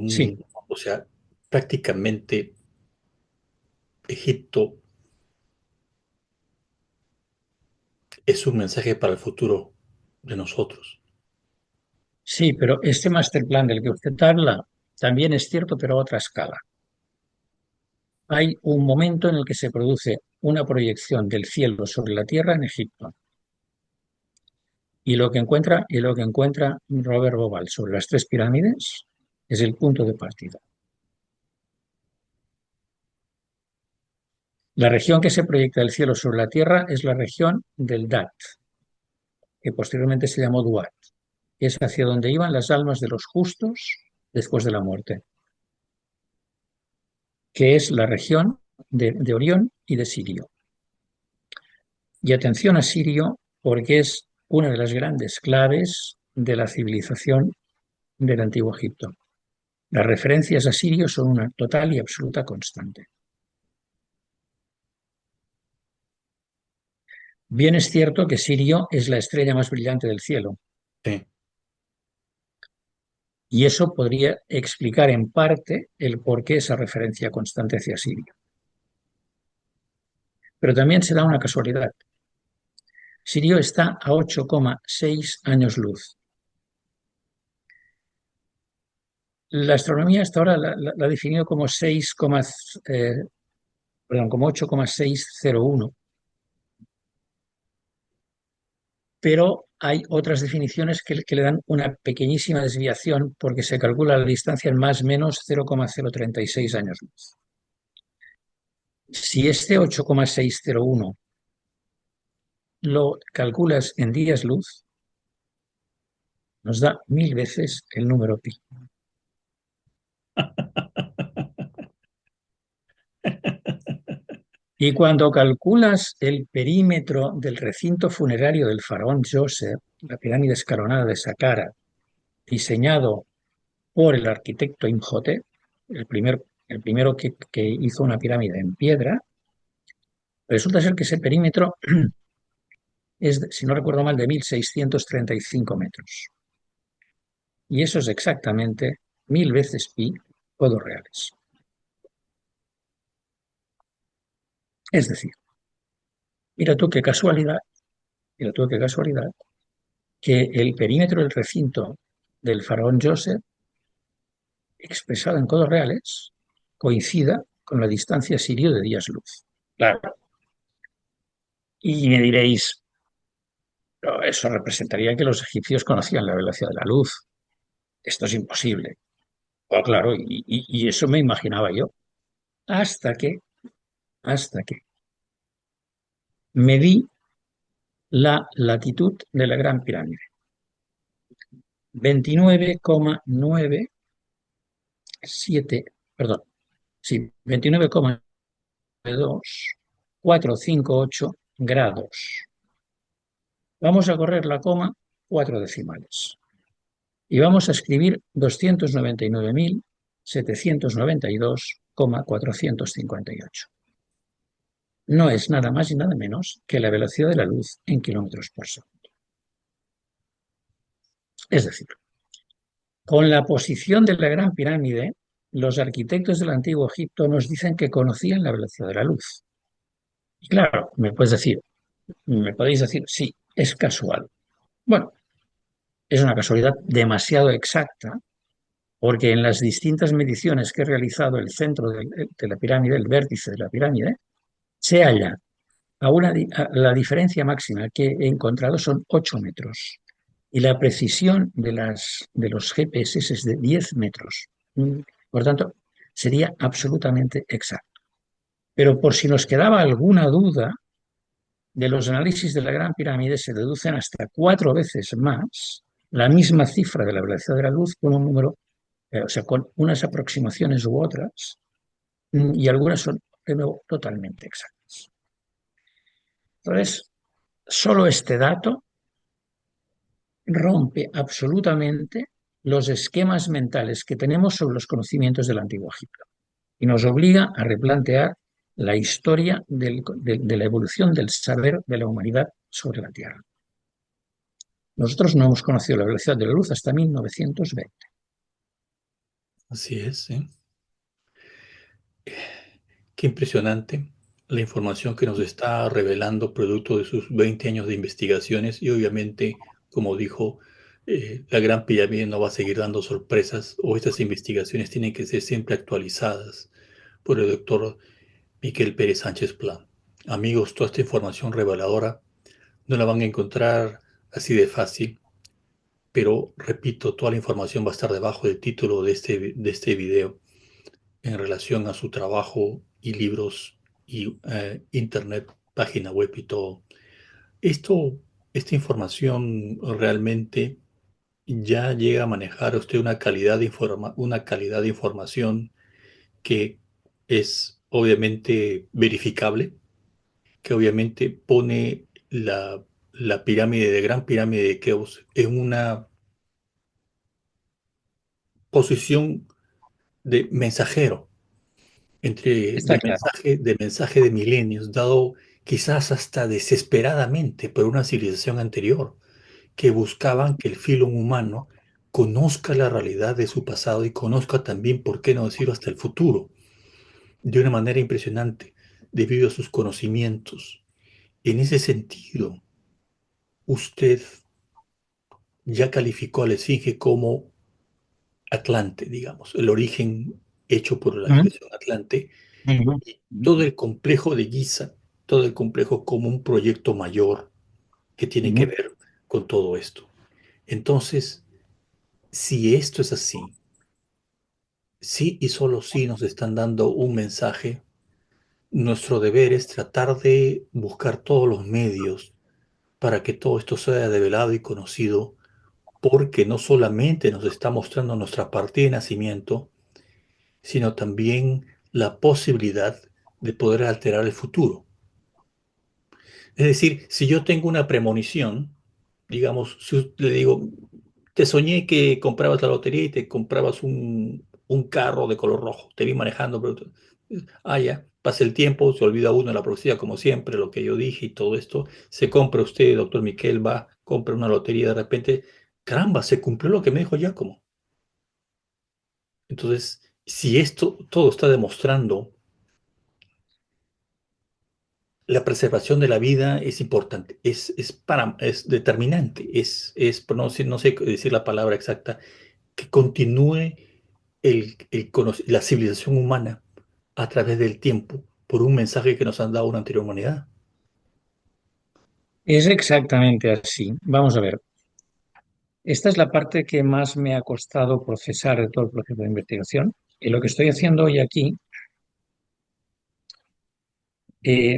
Sí, o sea, prácticamente Egipto es un mensaje para el futuro de nosotros. sí, pero este master plan del que usted habla también es cierto, pero a otra escala. Hay un momento en el que se produce una proyección del cielo sobre la tierra en Egipto. Y lo que encuentra Robert Bauval sobre las tres pirámides es el punto de partida. La región que se proyecta del cielo sobre la tierra es la región del Dat, que posteriormente se llamó Duat, que es hacia donde iban las almas de los justos después de la muerte, que es la región de Orión y de Sirio. Y atención a Sirio porque es una de las grandes claves de la civilización del Antiguo Egipto. Las referencias a Sirio son una total y absoluta constante. Bien es cierto que Sirio es la estrella más brillante del cielo, Sí. y eso podría explicar en parte el por qué esa referencia constante hacia Sirio. Pero también se da una casualidad. Sirio está a 8,6 años luz. La astronomía hasta ahora la ha definido como 8,601, pero hay otras definiciones que le dan una pequeñísima desviación porque se calcula la distancia en más o menos 0,036 años luz. Si este 8,601 lo calculas en días luz, nos da 1000 veces el número pi. Y cuando calculas el perímetro del recinto funerario del faraón Joseph, la pirámide escalonada de Saqqara, diseñado por el arquitecto Imhotep, el primero que hizo una pirámide en piedra, resulta ser que ese perímetro es, si no recuerdo mal, de 1635 metros. Y eso es exactamente 1000 veces pi o 2 reales. Es decir, mira tú qué casualidad, mira tú qué casualidad, que el perímetro del recinto del faraón Joseph, expresado en codos reales, coincida con la distancia sirio de días luz. Claro. Y me diréis, "Pero eso representaría que los egipcios conocían la velocidad de la luz. Esto es imposible". Oh, claro, y eso me imaginaba yo. Hasta que, hasta que medí la latitud de la Gran Pirámide. 29,97, perdón, sí, 29,2,458 grados. Vamos a correr la coma 4 decimales. Y vamos a escribir 299.792,458. No es nada más y nada menos que la velocidad de la luz en kilómetros por segundo. Es decir, con la posición de la Gran Pirámide, los arquitectos del antiguo Egipto nos dicen que conocían la velocidad de la luz. Y claro, me podéis decir, sí, es casual. Bueno, es una casualidad demasiado exacta porque en las distintas mediciones que he realizado el centro de la pirámide, el vértice de la pirámide, se halla la diferencia máxima que he encontrado son 8 metros y la precisión de los GPS es de 10 metros. Por tanto, sería absolutamente exacto. Pero por si nos quedaba alguna duda, de los análisis de la Gran Pirámide se deducen hasta 4 veces más la misma cifra de la velocidad de la luz con un número, o sea, con unas aproximaciones u otras, y algunas son, de nuevo, totalmente exactas. Entonces, solo este dato rompe absolutamente los esquemas mentales que tenemos sobre los conocimientos del Antiguo Egipto y nos obliga a replantear la historia de la evolución del saber de la humanidad sobre la Tierra. Nosotros no hemos conocido la velocidad de la luz hasta 1920. Así es, ¿sí? Qué impresionante la información que nos está revelando producto de sus 20 años de investigaciones y obviamente, como dijo, la Gran Pirámide no va a seguir dando sorpresas o estas investigaciones tienen que ser siempre actualizadas por el doctor Miquel Pérez Sánchez Plan. Amigos, toda esta información reveladora no la van a encontrar así de fácil, pero repito, toda la información va a estar debajo del título de este video en relación a su trabajo y libros y internet, página web y todo. Esto, esta información realmente ya llega a manejar usted una calidad de información que es obviamente verificable, que obviamente pone la pirámide de Gran Pirámide de Keops en una posición de mensajero Está claro. de mensaje de milenios, dado quizás hasta desesperadamente por una civilización anterior, que buscaban que el filo humano conozca la realidad de su pasado y conozca también, por qué no decirlo, hasta el futuro, de una manera impresionante, debido a sus conocimientos. En ese sentido, usted ya calificó a la Esfinge como Atlante, digamos, el origen hecho por la ¿Mm? civilización Atlante, Ujú. y todo el complejo de Giza, todo el complejo como un proyecto mayor que tiene que Ujú. ver con todo esto. Entonces, si esto es así, sí y solo sí nos están dando un mensaje, nuestro deber es tratar de buscar todos los medios para que todo esto sea develado y conocido, porque no solamente nos está mostrando nuestra partida de nacimiento, sino también la posibilidad de poder alterar el futuro. Es decir, si yo tengo una premonición, digamos, si le digo, te soñé que comprabas la lotería y te comprabas un carro de color rojo, te vi manejando, pero ya, pasa el tiempo, se olvida uno de la profecía como siempre, lo que yo dije y todo esto, se compra usted, doctor Miquel, va, compra una lotería, de repente, caramba, se cumplió lo que me dijo Giacomo. Entonces, si esto todo está demostrando la preservación de la vida es importante, es determinante, no sé, no sé decir la palabra exacta, que continúe la civilización humana a través del tiempo por un mensaje que nos han dado una anterior humanidad. Es exactamente así. Vamos a ver. Esta es la parte que más me ha costado procesar de todo el proceso de investigación. Y lo que estoy haciendo hoy aquí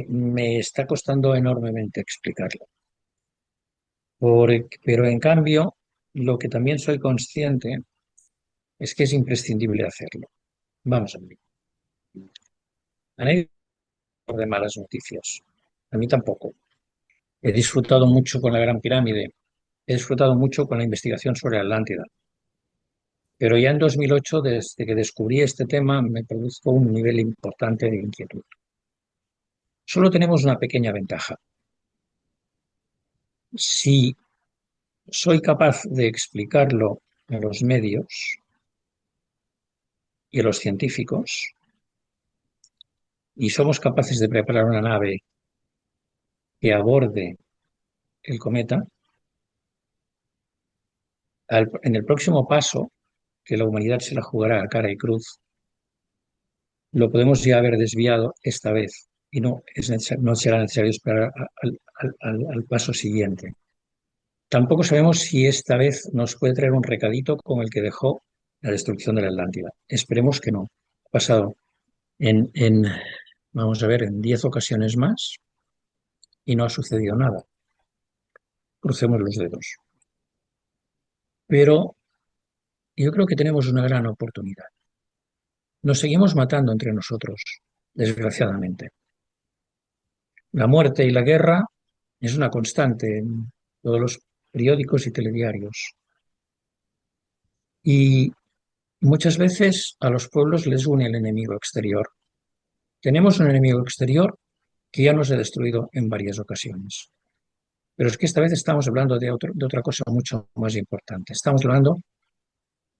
me está costando enormemente explicarlo. Pero en cambio, lo que también soy consciente es que es imprescindible hacerlo. Vamos a ver. A nadie de malas noticias. A mí tampoco. He disfrutado mucho con la Gran Pirámide. He disfrutado mucho con la investigación sobre Atlántida. Pero ya en 2008, desde que descubrí este tema, me produjo un nivel importante de inquietud. Solo tenemos una pequeña ventaja. Si soy capaz de explicarlo a los medios y a los científicos, y somos capaces de preparar una nave que aborde el cometa, en el próximo paso, que la humanidad se la jugará a cara y cruz, lo podemos ya haber desviado esta vez y no será necesario esperar al paso siguiente. Tampoco sabemos si esta vez nos puede traer un recadito como el que dejó la destrucción de la Atlántida. Esperemos que no. Ha pasado en, vamos a ver, en 10 ocasiones más y no ha sucedido nada. Crucemos los dedos. Pero yo creo que tenemos una gran oportunidad. Nos seguimos matando entre nosotros, desgraciadamente. La muerte y la guerra es una constante en todos los periódicos y telediarios. Y muchas veces a los pueblos les une el enemigo exterior. Tenemos un enemigo exterior que ya nos ha destruido en varias ocasiones. Pero es que esta vez estamos hablando de otra cosa mucho más importante. Estamos hablando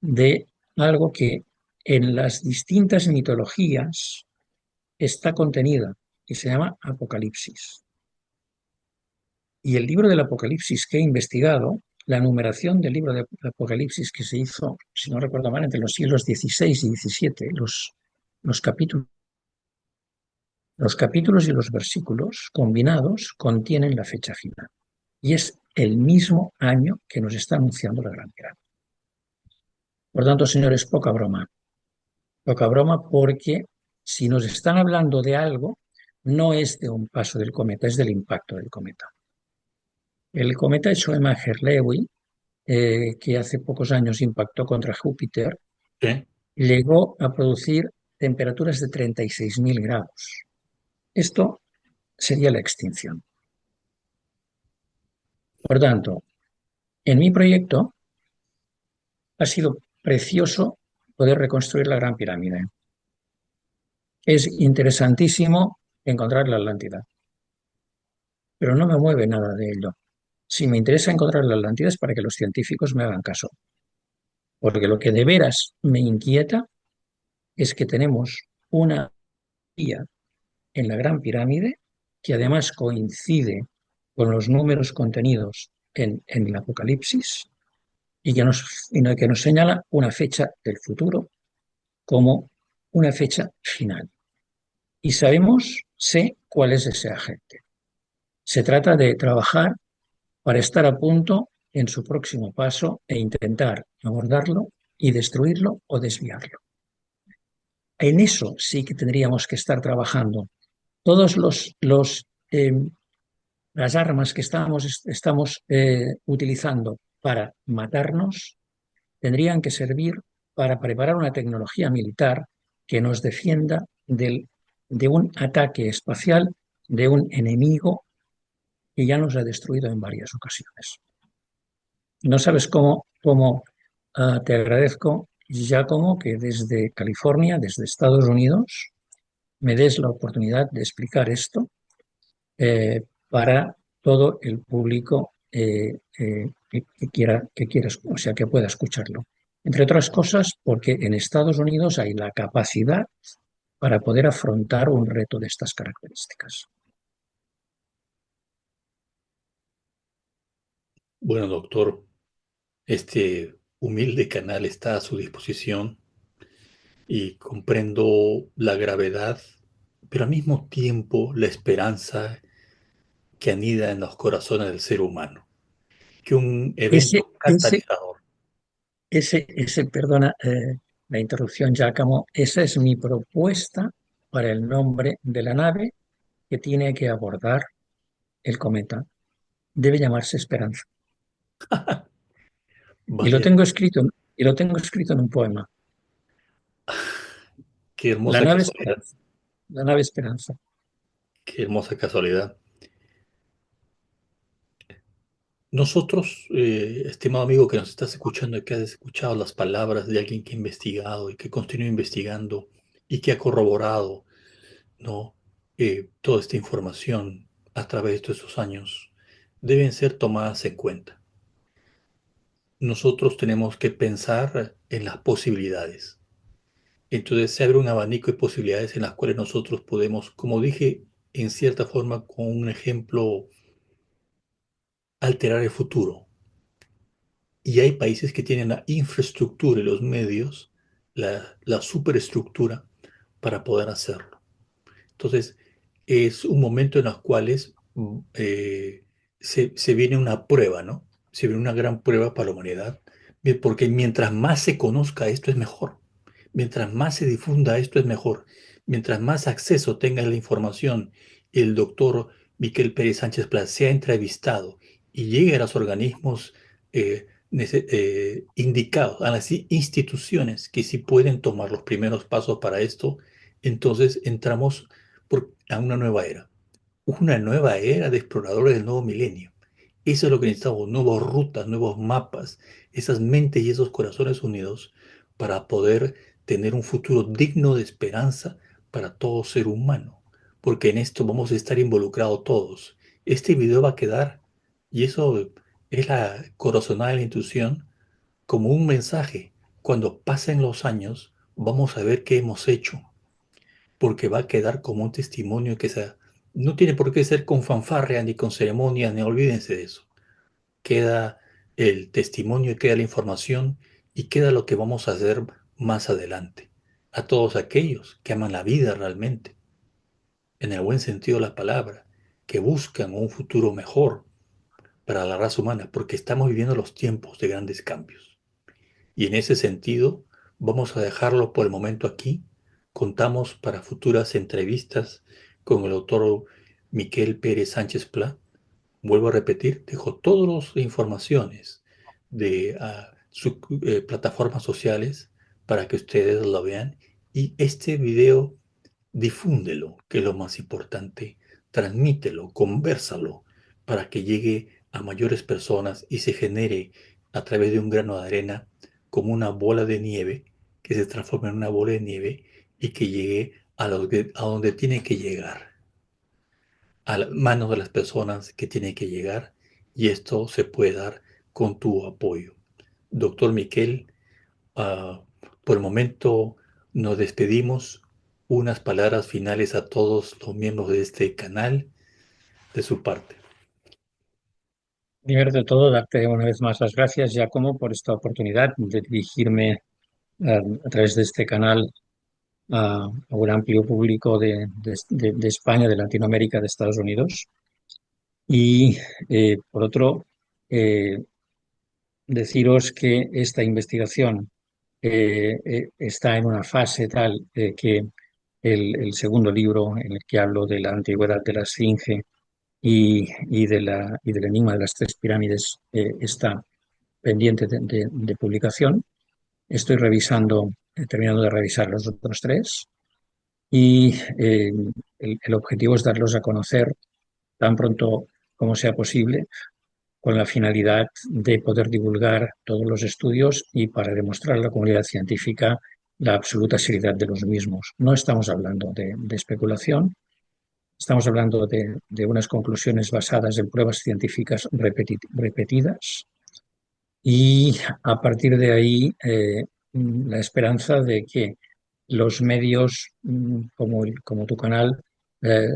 de algo que en las distintas mitologías está contenida y se llama Apocalipsis. Y el libro del Apocalipsis que he investigado, la numeración del libro del Apocalipsis que se hizo, si no recuerdo mal, entre los siglos XVI y XVII, los capítulos, los capítulos y los versículos combinados contienen la fecha final. Y es el mismo año que nos está anunciando la Gran Pirámide. Por tanto, señores, poca broma porque si nos están hablando de algo, no es de un paso del cometa, es del impacto del cometa. El cometa Schoemacher-Levy, que hace pocos años impactó contra Júpiter, ¿Sí? llegó a producir temperaturas de 36.000 grados. Esto sería la extinción. Por tanto, en mi proyecto ha sido precioso poder reconstruir la Gran Pirámide. Es interesantísimo encontrar la Atlántida. pero no me mueve nada de ello. Si me interesa encontrar la Atlántida es para que los científicos me hagan caso, porque lo que de veras me inquieta es que tenemos una vía en la Gran Pirámide que además coincide con los números contenidos en el Apocalipsis y que nos señala una fecha del futuro como una fecha final. Y sé cuál es ese agente. Se trata de trabajar para estar a punto en su próximo paso e intentar abordarlo y destruirlo o desviarlo. En eso sí que tendríamos que estar trabajando. Todos las armas que estamos utilizando para matarnos tendrían que servir para preparar una tecnología militar que nos defienda de un ataque espacial de un enemigo que ya nos ha destruido en varias ocasiones. No sabes cómo te agradezco, Giacomo, que desde California, desde Estados Unidos, me des la oportunidad de explicar esto para todo el público que quiera, o sea, que pueda escucharlo. Entre otras cosas, porque en Estados Unidos hay la capacidad para poder afrontar un reto de estas características. Bueno, doctor, este humilde canal está a su disposición y comprendo la gravedad, pero al mismo tiempo la esperanza que anida en los corazones del ser humano, que un Ese, evento ese, catalizador. perdona la interrupción, Giacomo, esa es mi propuesta para el nombre de la nave que tiene que abordar el cometa. Debe llamarse Esperanza. Y lo Vaya, tengo escrito, y lo tengo escrito en un poema. qué La hermosa nave casualidad, Esperanza. La nave Esperanza. qué hermosa casualidad. Nosotros, estimado amigo que nos estás escuchando y que has escuchado las palabras de alguien que ha investigado y que continúa investigando y que ha corroborado, ¿no? Toda esta información a través de todos estos años, deben ser tomadas en cuenta. Nosotros tenemos que pensar en las posibilidades. Entonces se abre un abanico de posibilidades en las cuales nosotros podemos, como dije, en cierta forma, con un ejemplo, alterar el futuro. Y hay países que tienen la infraestructura y los medios, la superestructura para poder hacerlo. Entonces, es un momento en los cuales se viene una prueba, ¿no? Se viene una gran prueba para la humanidad, porque mientras más se conozca esto es mejor, mientras más se difunda esto es mejor, mientras más acceso tenga a la información, el doctor Miquel Pérez Sánchez Plas sea entrevistado y llegue a los organismos indicados, a las instituciones que sí pueden tomar los primeros pasos para esto, entonces entramos a una nueva era de exploradores del nuevo milenio. Eso es lo que necesitamos, nuevas rutas, nuevos mapas, esas mentes y esos corazones unidos para poder tener un futuro digno de esperanza para todo ser humano, porque en esto vamos a estar involucrados todos. Este video va a quedar, y eso es la corazonada de la intuición, como un mensaje. Cuando pasen los años, vamos a ver qué hemos hecho, porque va a quedar como un testimonio que no tiene por qué ser con fanfarria ni con ceremonia, ni olvídense de eso. Queda el testimonio, queda la información y queda lo que vamos a hacer más adelante. A todos aquellos que aman la vida realmente, en el buen sentido de la palabra, que buscan un futuro mejor para la raza humana, porque estamos viviendo los tiempos de grandes cambios. Y en ese sentido, vamos a dejarlo por el momento aquí. Contamos para futuras entrevistas con el autor Miquel Pérez Sánchez Pla. Vuelvo a repetir, dejo todas las informaciones de sus plataformas sociales para que ustedes lo vean. Y este video, difúndelo, que es lo más importante. Transmítelo, conversalo, para que llegue a mayores personas y se genere a través de un grano de arena como una bola de nieve que se transforme en una bola de nieve y que llegue a donde tiene que llegar. a las manos de las personas que tienen que llegar y esto se puede dar con tu apoyo. Doctor Miquel, uh, por el momento nos despedimos. Unas palabras finales a todos los miembros de este canal de su parte. Primero de todo, darte una vez más las gracias, Giacomo, por esta oportunidad de dirigirme a través de este canal a un amplio público de España, de Latinoamérica, de Estados Unidos. Y por otro, eh, deciros que esta investigación está en una fase tal que el segundo libro en el que hablo de la antigüedad de la Esfinge y del enigma de las tres pirámides está pendiente de publicación. Estoy revisando, terminando de revisar los otros tres y el objetivo es darlos a conocer tan pronto como sea posible con la finalidad de poder divulgar todos los estudios y para demostrar a la comunidad científica la absoluta seriedad de los mismos. No estamos hablando de especulación, estamos hablando de unas conclusiones basadas en pruebas científicas repetidas y a partir de ahí la esperanza de que los medios como tu canal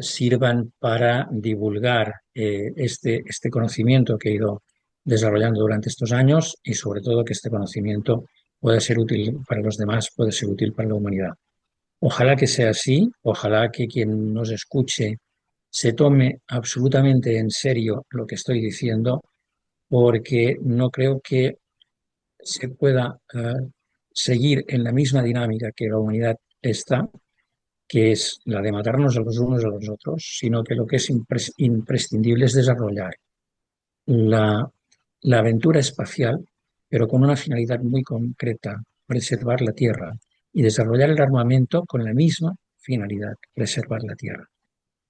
sirvan para divulgar este conocimiento que he ido desarrollando durante estos años y sobre todo que este conocimiento pueda ser útil para los demás, puede ser útil para la humanidad. Ojalá que sea así, ojalá que quien nos escuche se tome absolutamente en serio lo que estoy diciendo, porque no creo que se pueda seguir en la misma dinámica que la humanidad está, que es la de matarnos a los unos a los otros, sino que lo que es imprescindible es desarrollar la, la aventura espacial, pero con una finalidad muy concreta, preservar la Tierra, y desarrollar el armamento con la misma finalidad, preservar la Tierra.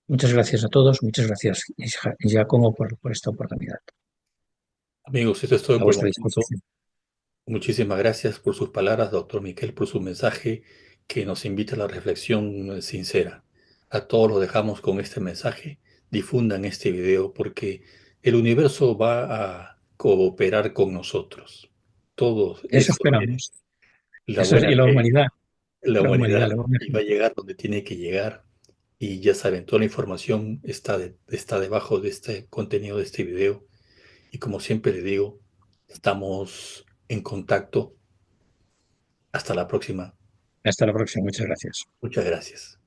Muchas gracias a todos, muchas gracias, Giacomo, por esta oportunidad. Amigos, esto es todo A por el vuestra momento. disposición. Muchísimas gracias por sus palabras, doctor Miquel, por su mensaje que nos invita a la reflexión sincera. A todos los dejamos con este mensaje. Difundan este video porque el universo va a cooperar con nosotros. Todo Eso eso es esperamos. la Eso es, buena y fe, la la humanidad, humanidad, la buena y va a gente. llegar donde tiene que llegar. Y ya saben, toda la información está debajo de este contenido de este video. Y como siempre le digo, estamos en contacto. Hasta la próxima. Hasta la próxima, muchas gracias. Muchas gracias.